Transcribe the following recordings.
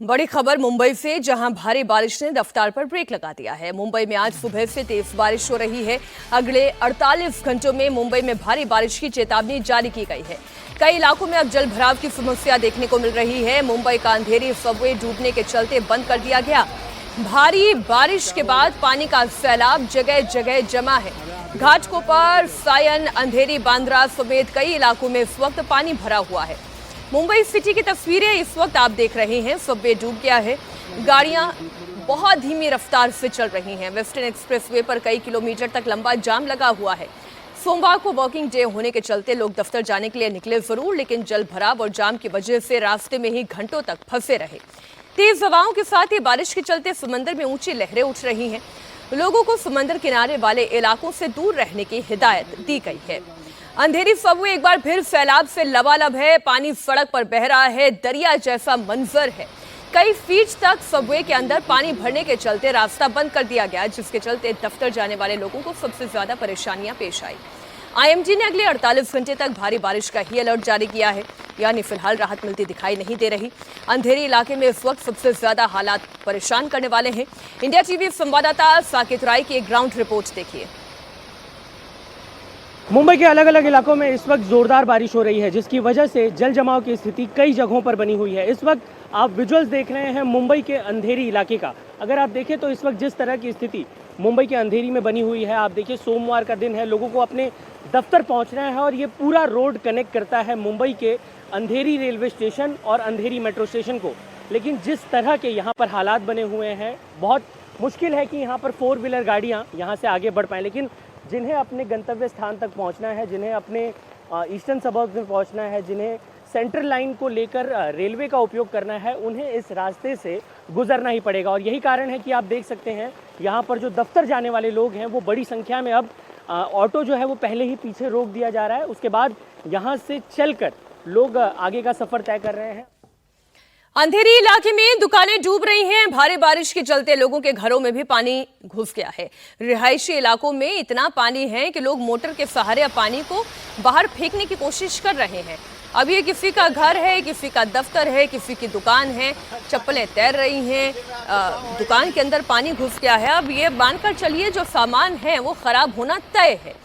बड़ी खबर मुंबई से, जहां भारी बारिश ने रफ्तार पर ब्रेक लगा दिया है। मुंबई में आज सुबह से तेज बारिश हो रही है। अगले 48 घंटों में मुंबई में भारी बारिश की चेतावनी जारी की गई है। कई इलाकों में अब जल भराव की समस्या देखने को मिल रही है। मुंबई का अंधेरी सबवे डूबने के चलते बंद कर दिया गया। भारी बारिश के बाद पानी का सैलाब जगह जगह जमा है। घाटकोपर पर सायन, अंधेरी, बांद्रा समेत कई इलाकों में इस वक्त पानी भरा हुआ है। मुंबई सिटी की तस्वीरें इस वक्त आप देख रहे हैं। सबवे डूब गया है। गाड़ियां बहुत धीमी रफ्तार से चल रही हैं। वेस्टर्न एक्सप्रेसवे पर कई किलोमीटर तक लंबा जाम लगा हुआ है। सोमवार को वर्किंग डे होने के चलते लोग दफ्तर जाने के लिए निकले जरूर, लेकिन जल भराव और जाम की वजह से रास्ते में ही घंटों तक फंसे रहे। तेज हवाओं के साथ ही बारिश के चलते समंदर में ऊंची लहरें उठ रही हैं। लोगों को समंदर किनारे वाले इलाकों से दूर रहने की हिदायत दी गई है। अंधेरी सबवे एक बार फिर सैलाब से लबालब है। पानी सड़क पर बह रहा है। दरिया जैसा मंजर है। कई फीट तक सबवे के अंदर पानी भरने के चलते रास्ता बंद कर दिया गया, जिसके चलते दफ्तर जाने वाले लोगों को सबसे ज्यादा परेशानियां पेश आई। आईएमडी ने अगले 48 घंटे तक भारी बारिश का ही अलर्ट जारी किया है, यानी फिलहाल राहत मिलती दिखाई नहीं दे रही। अंधेरी इलाके में इस वक्त सबसे ज्यादा हालात परेशान करने वाले हैं। इंडिया टीवी संवाददाता साकेत राय की एक ग्राउंड रिपोर्ट देखिए। मुंबई के अलग अलग इलाकों में इस वक्त जोरदार बारिश हो रही है, जिसकी वजह से जल जमाव की स्थिति कई जगहों पर बनी हुई है। इस वक्त आप विजुअल्स देख रहे हैं मुंबई के अंधेरी इलाके का। अगर आप देखें तो इस वक्त जिस तरह की स्थिति मुंबई के अंधेरी में बनी हुई है, आप देखिए सोमवार का दिन है, लोगों को अपने दफ्तर पहुंचना है और ये पूरा रोड कनेक्ट करता है मुंबई के अंधेरी रेलवे स्टेशन और अंधेरी मेट्रो स्टेशन को। लेकिन जिस तरह के यहाँ पर हालात बने हुए हैं, बहुत मुश्किल है कि यहाँ पर 4 व्हीलर गाड़ियाँ यहाँ से आगे बढ़ पाएँ। लेकिन जिन्हें अपने गंतव्य स्थान तक पहुंचना है, जिन्हें अपने ईस्टर्न सबर्ब्स में पहुंचना है, जिन्हें सेंट्रल लाइन को लेकर रेलवे का उपयोग करना है, उन्हें इस रास्ते से गुजरना ही पड़ेगा। और यही कारण है कि आप देख सकते हैं यहाँ पर जो दफ्तर जाने वाले लोग हैं वो बड़ी संख्या में अब ऑटो जो है वो पहले ही पीछे रोक दिया जा रहा है। उसके बाद यहाँ से चलकर लोग आगे का सफ़र तय कर रहे हैं। अंधेरी इलाके में दुकानें डूब रही हैं। भारी बारिश के चलते लोगों के घरों में भी पानी घुस गया है। रिहायशी इलाकों में इतना पानी है कि लोग मोटर के सहारे पानी को बाहर फेंकने की कोशिश कर रहे हैं। अब ये किसी का घर है, किसी का दफ्तर है, किसी की दुकान है, चप्पलें तैर रही हैं, दुकान के अंदर पानी घुस गया है। अब ये मानकर चलिए जो सामान है वो खराब होना तय है।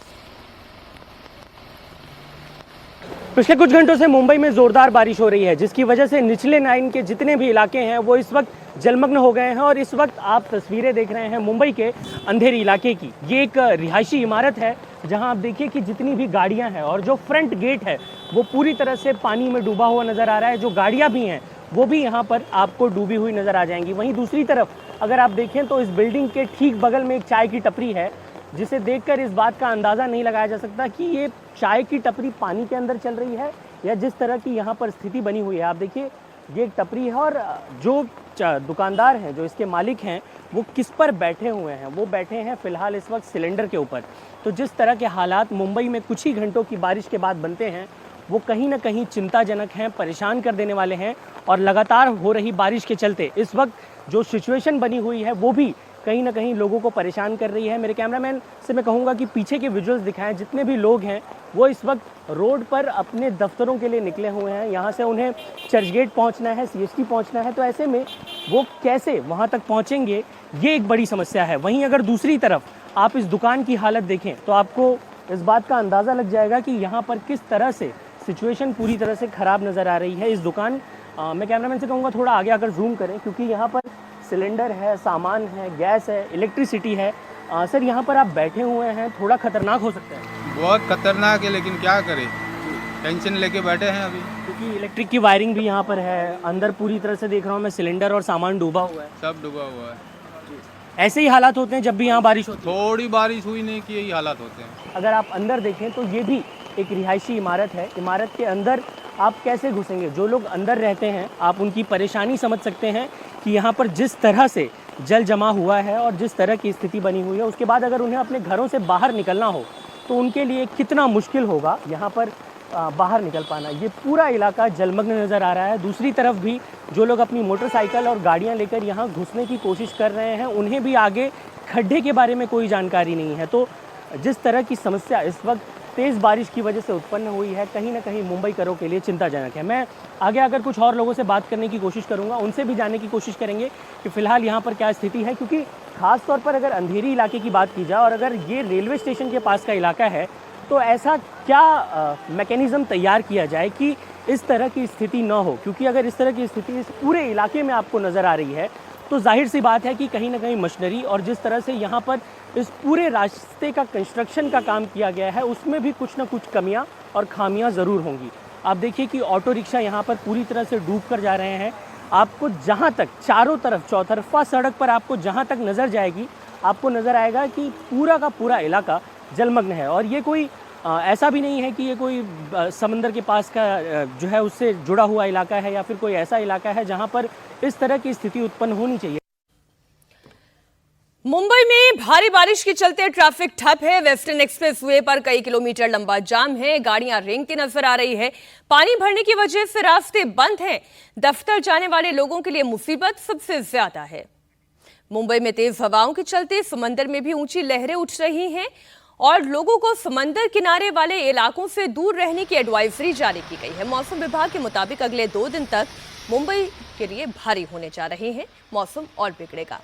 पिछले कुछ घंटों से मुंबई में जोरदार बारिश हो रही है, जिसकी वजह से निचले लाइन के जितने भी इलाके हैं वो इस वक्त जलमग्न हो गए हैं। और इस वक्त आप तस्वीरें देख रहे हैं मुंबई के अंधेरी इलाके की। ये एक रिहायशी इमारत है जहां आप देखिए कि जितनी भी गाड़ियां हैं और जो फ्रंट गेट है वो पूरी तरह से पानी में डूबा हुआ नजर आ रहा है। जो गाड़ियां भी हैं वो भी यहाँ पर आपको डूबी हुई नजर आ जाएंगी। वहीं दूसरी तरफ अगर आप देखें तो इस बिल्डिंग के ठीक बगल में एक चाय की टपरी है, जिसे देखकर इस बात का अंदाज़ा नहीं लगाया जा सकता कि ये चाय की टपरी पानी के अंदर चल रही है या जिस तरह की यहाँ पर स्थिति बनी हुई है। आप देखिए ये एक टपरी है और जो दुकानदार हैं, जो इसके मालिक हैं, वो किस पर बैठे हुए हैं? वो बैठे हैं फिलहाल इस वक्त सिलेंडर के ऊपर। तो जिस तरह के हालात मुंबई में कुछ ही घंटों की बारिश के बाद बनते हैं वो कहीं ना कहीं चिंताजनक हैं, परेशान कर देने वाले हैं। और लगातार हो रही बारिश के चलते इस वक्त जो सिचुएशन बनी हुई है वो भी कहीं ना कहीं लोगों को परेशान कर रही है। मेरे कैमरामैन से मैं कहूँगा कि पीछे के विजुअल्स दिखाएं। जितने भी लोग हैं वो इस वक्त रोड पर अपने दफ्तरों के लिए निकले हुए हैं। यहाँ से उन्हें चर्चगेट पहुँचना है, सीएसटी पहुँचना है, तो ऐसे में वो कैसे वहाँ तक पहुँचेंगे, ये एक बड़ी समस्या है। वहीं अगर दूसरी तरफ आप इस दुकान की हालत देखें तो आपको इस बात का अंदाज़ा लग जाएगा कि यहाँ पर किस तरह से सिचुएशन पूरी तरह से ख़राब नज़र आ रही है। इस दुकान मैं कैमरामैन से कहूँगा थोड़ा आगे आकर जूम करें, क्योंकि यहाँ पर सिलेंडर है, सामान है, गैस है, इलेक्ट्रिसिटी है। सर यहाँ पर आप बैठे हुए हैं, थोड़ा खतरनाक हो सकता है। बहुत खतरनाक है, लेकिन क्या करें, टेंशन लेके बैठे हैं अभी, क्योंकि इलेक्ट्रिक की वायरिंग भी यहाँ पर है। अंदर पूरी तरह से देख रहा हूँ मैं, सिलेंडर और सामान डूबा हुआ है। सब डूबा हुआ है। ऐसे ही हालात होते हैं जब भी यहाँ बारिश होती है। थोड़ी बारिश हुई नहीं कि यही हालात होते हैं। अगर आप अंदर देखें तो ये भी एक रिहायशी इमारत है। इमारत के अंदर आप कैसे घुसेंगे? जो लोग अंदर रहते हैं आप उनकी परेशानी समझ सकते हैं कि यहाँ पर जिस तरह से जल जमा हुआ है और जिस तरह की स्थिति बनी हुई है, उसके बाद अगर उन्हें अपने घरों से बाहर निकलना हो तो उनके लिए कितना मुश्किल होगा यहाँ पर बाहर निकल पाना। ये पूरा इलाका जलमग्न नज़र आ रहा है। दूसरी तरफ भी जो लोग अपनी मोटरसाइकिल और गाड़ियाँ लेकर यहाँ घुसने की कोशिश कर रहे हैं, उन्हें भी आगे खड्डे के बारे में कोई जानकारी नहीं है। तो जिस तरह की समस्या इस वक्त तेज़ बारिश की वजह से उत्पन्न हुई है कहीं ना कहीं मुंबईकरों के लिए चिंताजनक है। मैं आगे आकर कुछ और लोगों से बात करने की कोशिश करूंगा, उनसे भी जानने की कोशिश करेंगे कि फ़िलहाल यहाँ पर क्या स्थिति है, क्योंकि ख़ास तौर पर अगर अंधेरी इलाके की बात की जाए और अगर ये रेलवे स्टेशन के पास का इलाका है तो ऐसा क्या मैकेनिज़्म तैयार किया जाए कि इस तरह की स्थिति न हो। क्योंकि अगर इस तरह की स्थिति इस पूरे इलाके में आपको नज़र आ रही है तो जाहिर सी बात है कि कहीं ना कहीं मशीनरी और जिस तरह से यहाँ पर इस पूरे रास्ते का कंस्ट्रक्शन का काम किया गया है उसमें भी कुछ ना कुछ कमियां और खामियां ज़रूर होंगी। आप देखिए कि ऑटो रिक्शा यहाँ पर पूरी तरह से डूब कर जा रहे हैं। आपको जहाँ तक चारों तरफ चौतरफा सड़क पर आपको जहाँ तक नज़र जाएगी आपको नज़र आएगा कि पूरा का पूरा इलाका जलमग्न है। और ये कोई ऐसा भी नहीं है कि ये कोई समंदर के पास का जो है उससे जुड़ा हुआ इलाका है या फिर कोई ऐसा इलाका है जहाँ पर इस तरह की स्थिति उत्पन्न होनी चाहिए। मुंबई में भारी बारिश के चलते ट्रैफिक ठप है। वेस्टर्न एक्सप्रेसवे पर कई किलोमीटर लंबा जाम है, गाड़ियां रेंगती नजर आ रही है। पानी भरने की वजह से रास्ते बंद हैं। दफ्तर जाने वाले लोगों के लिए मुसीबत सबसे ज्यादा है। मुंबई में तेज हवाओं के चलते समंदर में भी ऊंची लहरें उठ रही हैं और लोगों को समंदर किनारे वाले इलाकों से दूर रहने की एडवाइजरी जारी की गई है। मौसम विभाग के मुताबिक अगले 2 दिन तक मुंबई के लिए भारी होने जा रहे हैं। मौसम और बिगड़ेगा।